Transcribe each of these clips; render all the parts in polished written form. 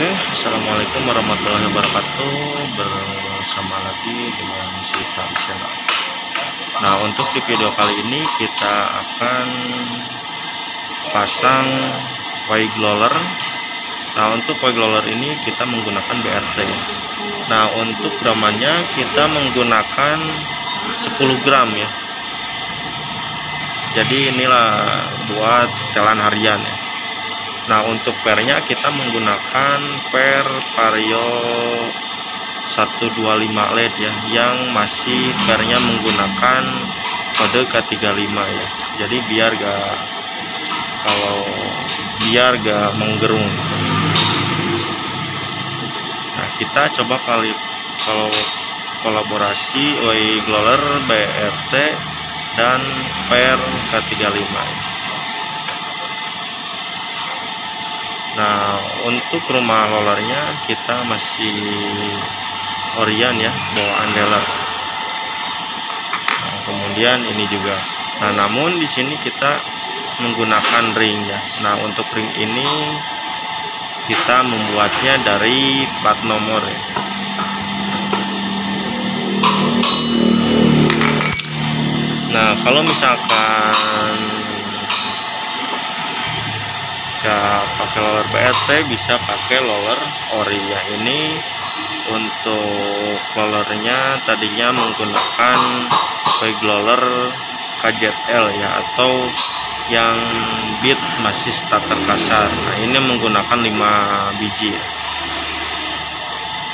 Oke, assalamualaikum warahmatullahi wabarakatuh. Bersama lagi dengan si tradisional. Nah, untuk di video kali ini kita akan pasang wire glowler. Nah, untuk wire glowler ini kita menggunakan BRT. Nah, untuk gramannya kita menggunakan 10 gram ya. Jadi inilah buat setelan harian ya. Nah, untuk pernya kita menggunakan per Vario 125 LED ya, yang masih pernya menggunakan kode K35 ya. Jadi biar gak menggerung. Nah, kita coba kalau kolaborasi wire glowler BRT dan per K35. Nah, untuk rumah rollernya kita masih Orion ya, bawaan dealer. Nah, kemudian ini juga. Nah, namun di sini kita menggunakan ring ya. Nah, untuk ring ini kita membuatnya dari plat nomor ya. Nah, kalau misalkan ya pakai roller BRT, bisa pakai roller ori ya. Ini untuk rollernya tadinya menggunakan wire glowler KZL ya, atau yang bit masih starter kasar. Nah, ini menggunakan 5 biji ya.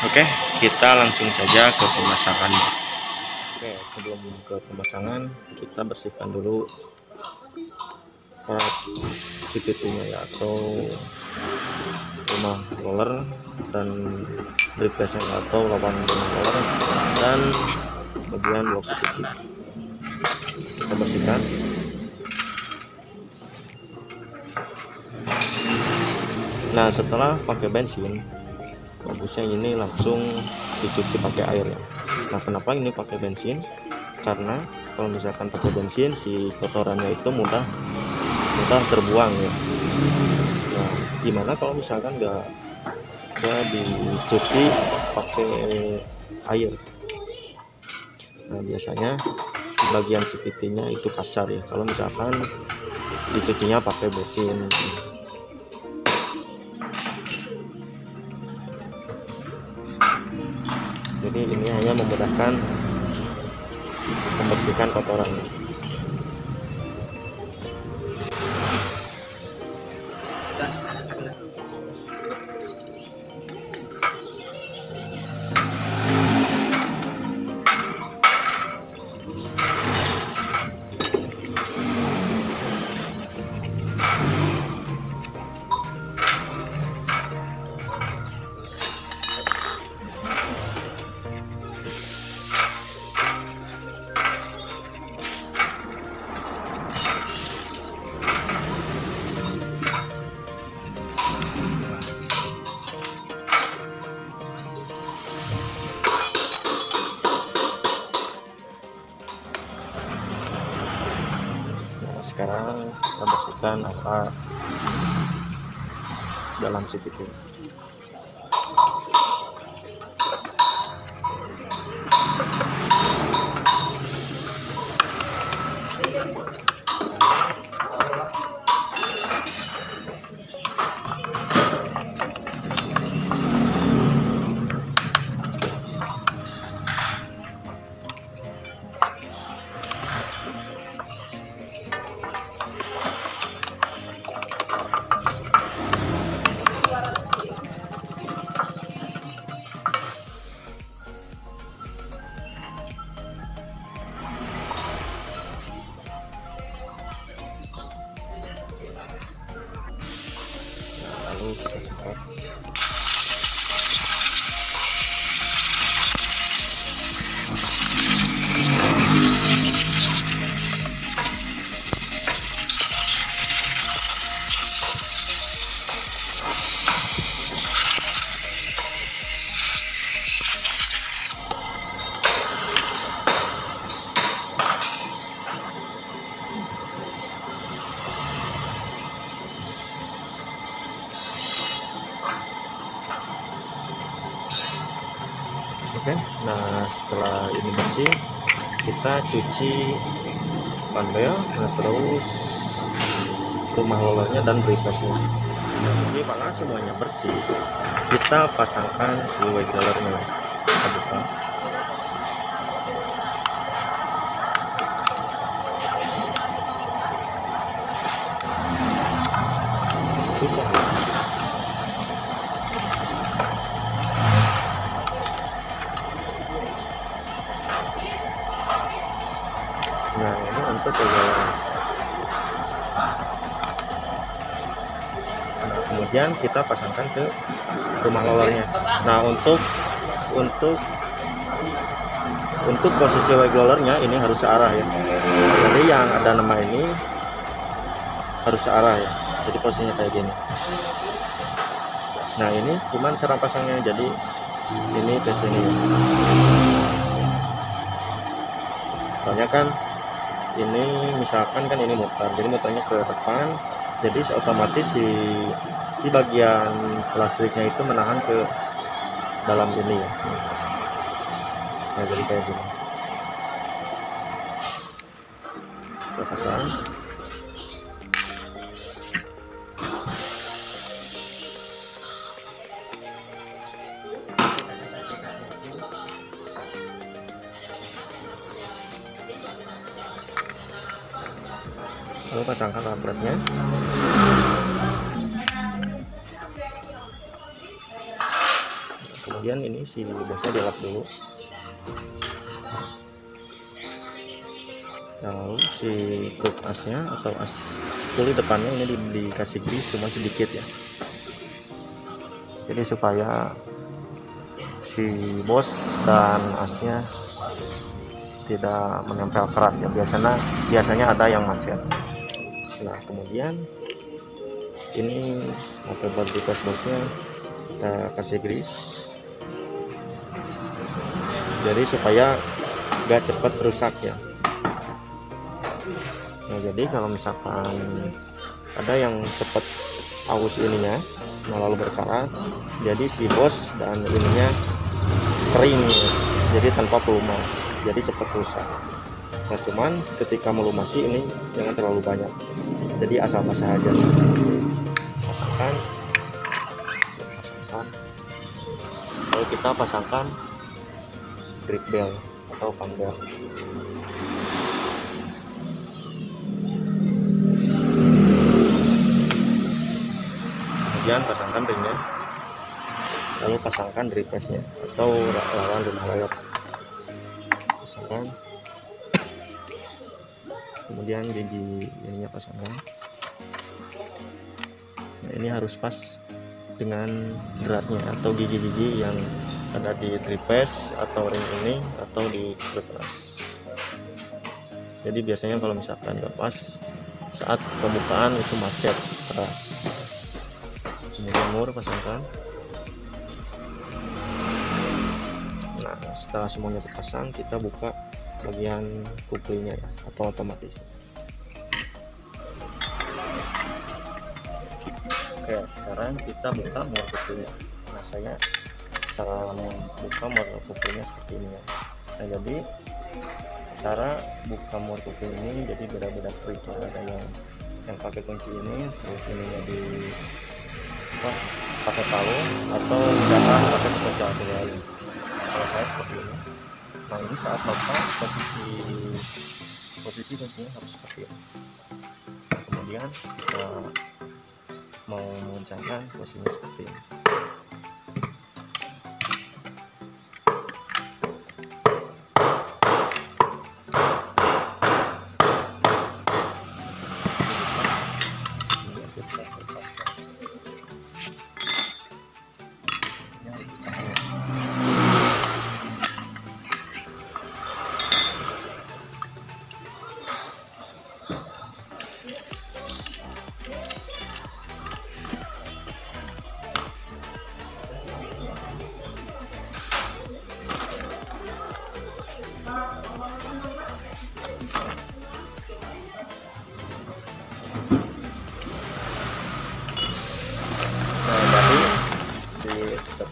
Oke, kita langsung saja ke pemasangannya. Oke, sebelum ke pemasangan kita bersihkan dulu CVT-nya ya, atau rumah roller dan replace atau lawan roller dan bagian blok CVT. Kita bersihkan. Nah, setelah pakai bensin, bagusnya ini langsung dicuci pakai air ya. Nah, kenapa ini pakai bensin? Karena kalau misalkan pakai bensin, si kotorannya itu mudah terbuang ya. Nah, gimana kalau misalkan nggak dicuci pakai air? Nah, biasanya bagian CVT-nya itu kasar ya, kalau misalkan dicucinya pakai bensin. Jadi ini hanya memudahkan membersihkan kotorannya. Sekarang kita bersihkan apa dalam CVT. Oke, nah setelah ini bersih kita cuci panel, nah terus rumah rollernya dan bripesnya. Nah, jadi mana semuanya bersih, kita pasangkan si white colornya. Kita buka. Susah ya? Nah ini untuk color. Nah kemudian kita pasangkan ke rumah rollernya. Nah untuk posisi white rollernya ini harus searah ya. Jadi yang ada nama ini harus searah ya. Jadi posisinya kayak gini. Nah ini cuman cara pasangnya, jadi ini ke sini. Soalnya kan ini misalkan kan ini muter, jadi muternya ke depan, jadi otomatis di bagian plastiknya itu menahan ke dalam ini ya. Nah jadi kayak gini. Kita pasang. Lalu pasangkan rampletnya. Kemudian ini si bosnya dilap dulu. Lalu si kruk asnya atau as tuli depannya ini dikasih grease cuma sedikit ya. Jadi supaya si bos dan asnya tidak menempel keras ya. Biasanya ada yang macet. Nah kemudian ini atau buat di bosnya kita kasih grease, jadi supaya gak cepat rusak ya. Nah jadi kalau misalkan ada yang cepat aus ininya lalu berkarat, jadi si bos dan ininya kering ya. Jadi tanpa pelumas, jadi cepat rusak. Nah cuman ketika melumasi ini jangan terlalu banyak, jadi asal basah aja. Pasangkan, lalu kita pasangkan grip bell atau fan bell. Kemudian pasangkan ringnya, lalu pasangkan dripesnya atau lawan rumah layar. Pasangkan, kemudian gigi ininya pasangkan. Nah, ini harus pas dengan beratnya atau gigi-gigi yang ada di dripes atau ring ini atau di keras. Jadi biasanya kalau misalkan nggak pas saat pembukaan itu macet keras. Kemudian mur pasangkan. Nah setelah semuanya terpasang, kita buka bagian kuplinya ya, atau otomatis. Oke, sekarang kita buka mur kuplinya. Nah saya cara membuka mur kuplinya seperti ini ya. Nah jadi cara buka mur kupli ini jadi beda-beda trik ya. Ada yang pakai kunci ini, terus ininya di pakai palu, atau jangan pakai spesial lain. Kalau saya seperti ini. Nah ini saat lepas posisi kuncinya harus seperti ini. Nah, kemudian kita mau mengencangkan posisinya seperti ini.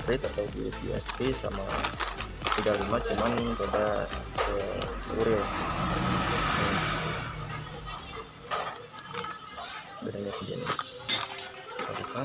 Split atau di USB sama 35, cuman beda uril. Bedanya segini. Kita buka.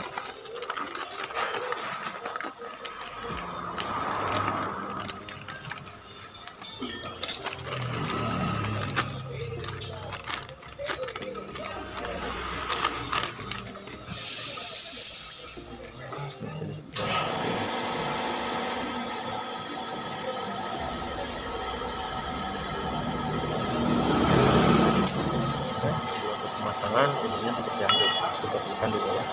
Pemasangan ininya seperti yang dibersihkan dulu ya.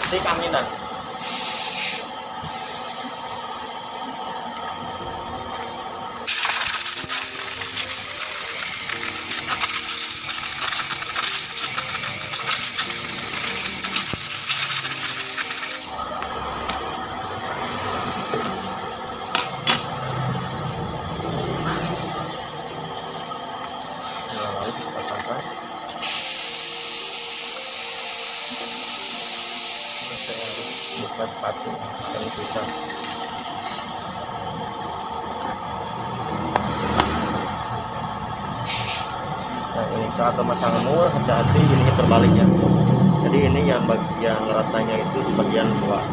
Ini kaminan. Buka sepatu yang susah. Nah ini saat pemasangan mur, hati-hati ininya terbaliknya. Jadi ini yang bagian ratanya itu di bagian bawah.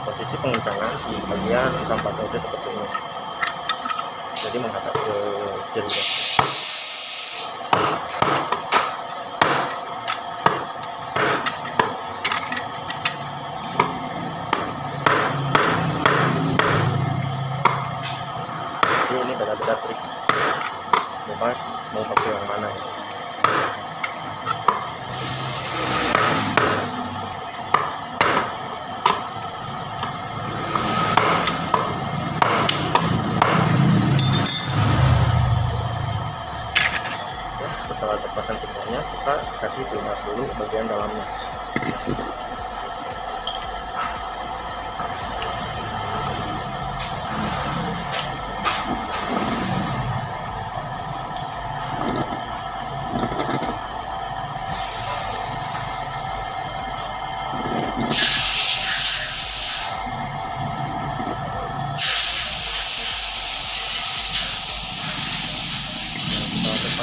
Posisi pengencangan di bagian tampaknya itu seperti ini, jadi menghadap ke kiri. Jadi ini beda-beda trik, bebas mau pakai yang mana. Setelah terpasang semuanya, kita kasih pelumas dulu bagian dalamnya.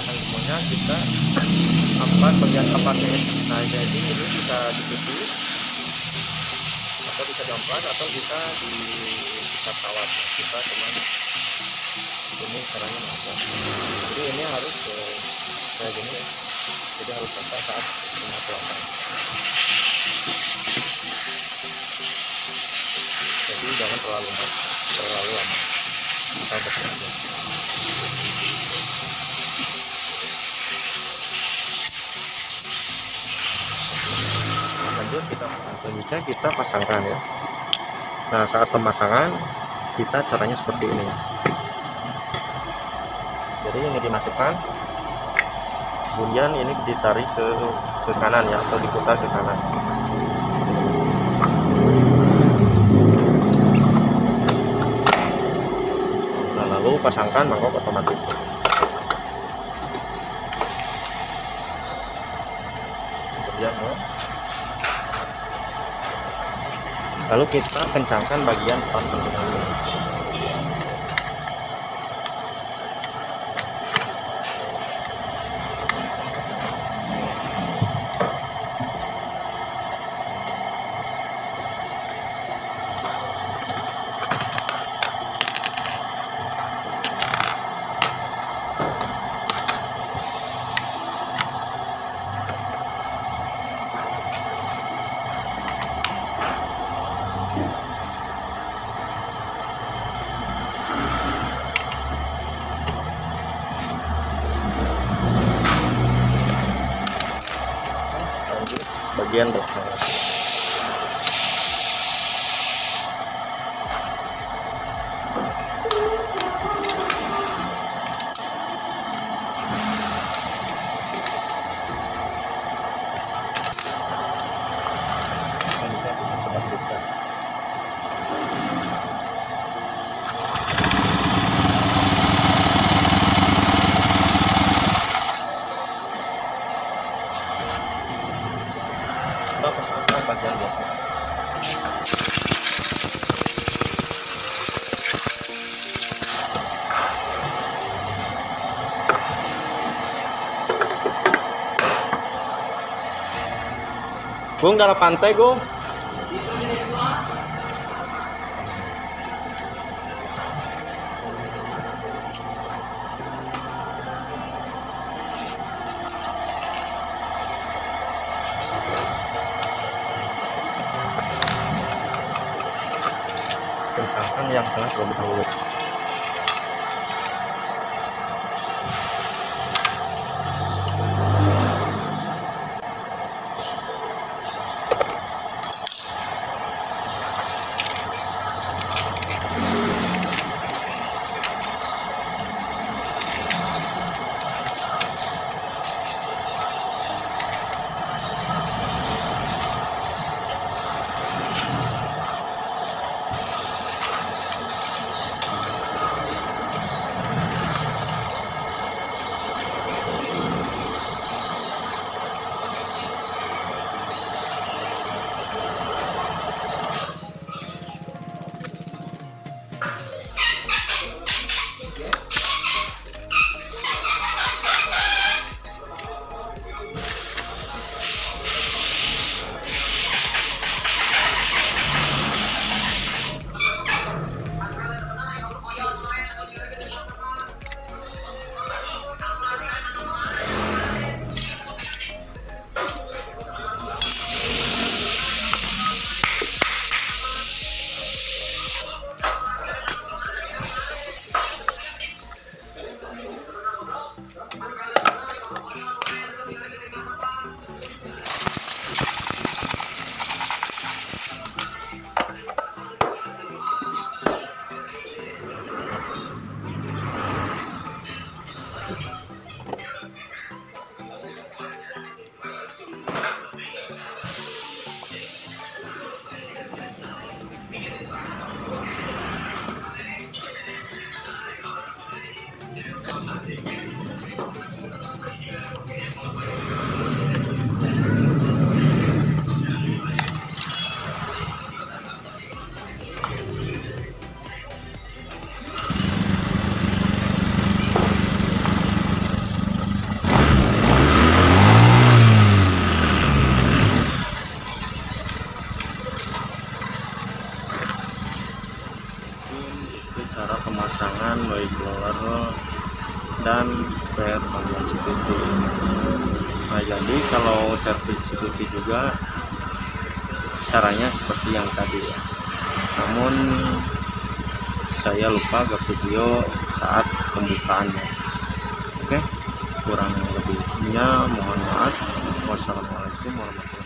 Semuanya kita amplas bagian kapaknya. Nah jadi ini bisa dicuci atau bisa diamplas atau bisa diikat kawat. Kita cuman ini caranya macam. Jadi ini harus kayak gini ya. Jadi harus rata saat pengaplosan. Jadi jangan terlalu lama. Kita bersih aja. Lanjut selanjutnya kita pasangkan ya. Nah saat pemasangan kita caranya seperti ini. Jadi ini dimasukkan, kemudian ini ditarik ke kanan ya, atau diputar ke kanan. Nah lalu pasangkan mangkok otomatis. Biasa. Lalu kita kencangkan bagian pas penggunaan. Bagian belakang. Gung dalam pantai Gung. Kencangkan yang tengah terlebih dahulu. Cara pemasangan baik roller dan spare bagian CVT. Nah, jadi kalau servis CVT juga caranya seperti yang tadi ya, namun saya lupa ke video saat pembukaannya. Oke, kurang lebihnya mohon maaf. Wassalamualaikum warahmatullahi wabarakatuh.